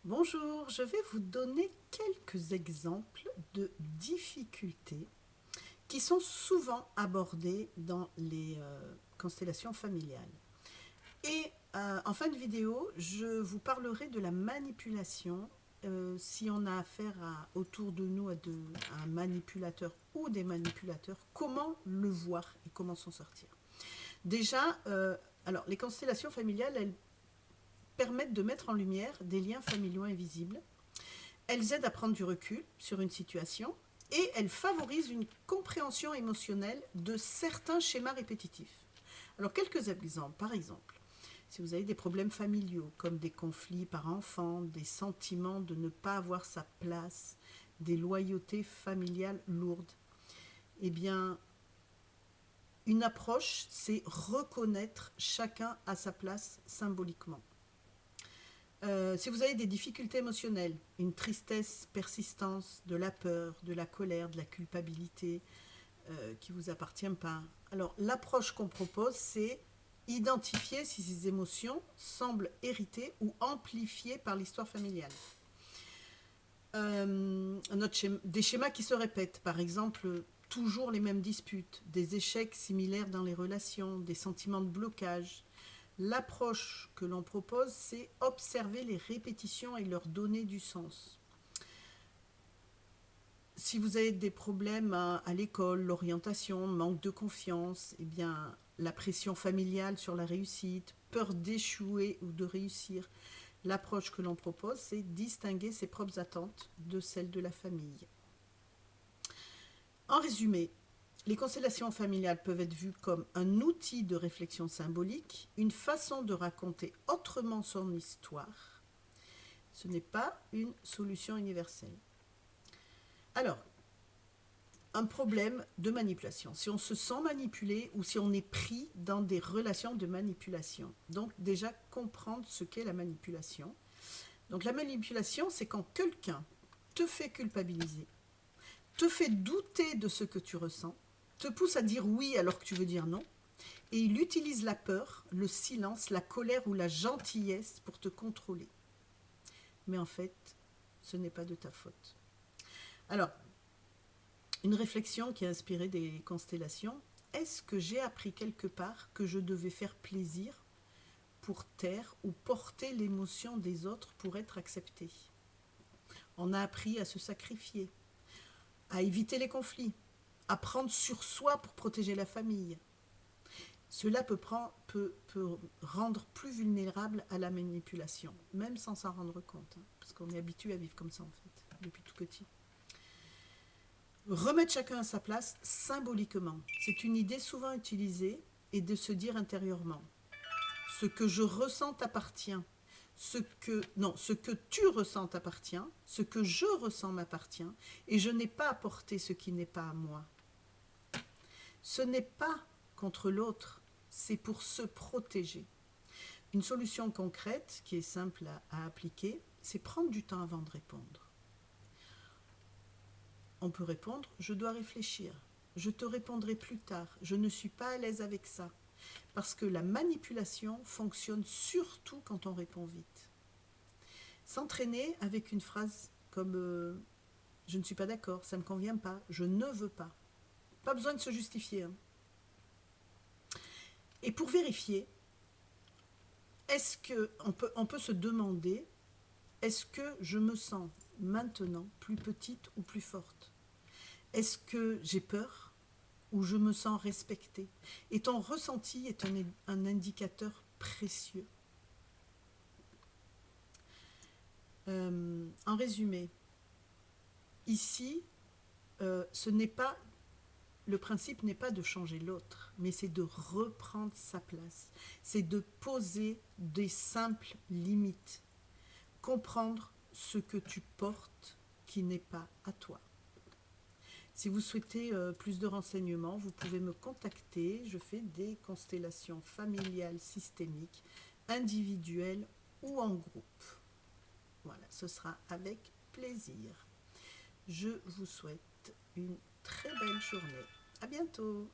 Bonjour, je vais vous donner quelques exemples de difficultés qui sont souvent abordées dans les constellations familiales. Et en fin de vidéo, je vous parlerai de la manipulation. Si on a affaire autour de nous à un manipulateur ou des manipulateurs, comment le voir et comment s'en sortir. Déjà, alors les constellations familiales, elles permettent de mettre en lumière des liens familiaux invisibles. Elles aident à prendre du recul sur une situation et elles favorisent une compréhension émotionnelle de certains schémas répétitifs. Alors quelques exemples. Par exemple, si vous avez des problèmes familiaux comme des conflits par enfant, des sentiments de ne pas avoir sa place, des loyautés familiales lourdes, eh bien, une approche, c'est reconnaître chacun à sa place symboliquement. Si vous avez des difficultés émotionnelles, une tristesse persistante, de la peur, de la colère, de la culpabilité qui ne vous appartient pas, alors l'approche qu'on propose, c'est identifier si ces émotions semblent héritées ou amplifiées par l'histoire familiale. Des schémas qui se répètent, par exemple, toujours les mêmes disputes, des échecs similaires dans les relations, des sentiments de blocage. L'approche que l'on propose, c'est observer les répétitions et leur donner du sens. Si vous avez des problèmes à l'école, l'orientation, manque de confiance, eh bien, la pression familiale sur la réussite, peur d'échouer ou de réussir, l'approche que l'on propose, c'est distinguer ses propres attentes de celles de la famille. En résumé, les constellations familiales peuvent être vues comme un outil de réflexion symbolique, une façon de raconter autrement son histoire. Ce n'est pas une solution universelle. Alors, un problème de manipulation. Si on se sent manipulé ou si on est pris dans des relations de manipulation. Donc déjà comprendre ce qu'est la manipulation. Donc la manipulation, c'est quand quelqu'un te fait culpabiliser, te fait douter de ce que tu ressens, te pousse à dire oui alors que tu veux dire non, et il utilise la peur, le silence, la colère ou la gentillesse pour te contrôler. Mais en fait, ce n'est pas de ta faute. Alors, une réflexion qui a inspiré des constellations. Est-ce que j'ai appris quelque part que je devais faire plaisir pour taire ou porter l'émotion des autres pour être accepté? On a appris à se sacrifier, à éviter les conflits, à prendre sur soi pour protéger la famille. Cela peut rendre plus vulnérable à la manipulation, même sans s'en rendre compte, parce qu'on est habitué à vivre comme ça en fait, depuis tout petit. Remettre chacun à sa place symboliquement, c'est une idée souvent utilisée et de se dire intérieurement ce que je ressens t'appartient, ce que tu ressens t'appartient, ce que je ressens m'appartient, et je n'ai pas apporté ce qui n'est pas à moi. Ce n'est pas contre l'autre, c'est pour se protéger. Une solution concrète qui est simple à appliquer, c'est prendre du temps avant de répondre. On peut répondre « je dois réfléchir, je te répondrai plus tard, je ne suis pas à l'aise avec ça ». Parce que la manipulation fonctionne surtout quand on répond vite. S'entraîner avec une phrase comme je ne suis pas d'accord, ça ne me convient pas, je ne veux pas. Pas besoin de se justifier. Et pour vérifier, est-ce que on peut se demander, est-ce que je me sens maintenant plus petite ou plus forte? Est-ce que j'ai peur ou je me sens respectée? Et ton ressenti est un indicateur précieux. En résumé, ici, le principe n'est pas de changer l'autre, mais c'est de reprendre sa place. C'est de poser des simples limites. Comprendre ce que tu portes qui n'est pas à toi. Si vous souhaitez plus de renseignements, vous pouvez me contacter. Je fais des constellations familiales systémiques, individuelles ou en groupe. Voilà, ce sera avec plaisir. Je vous souhaite une très belle journée. À bientôt.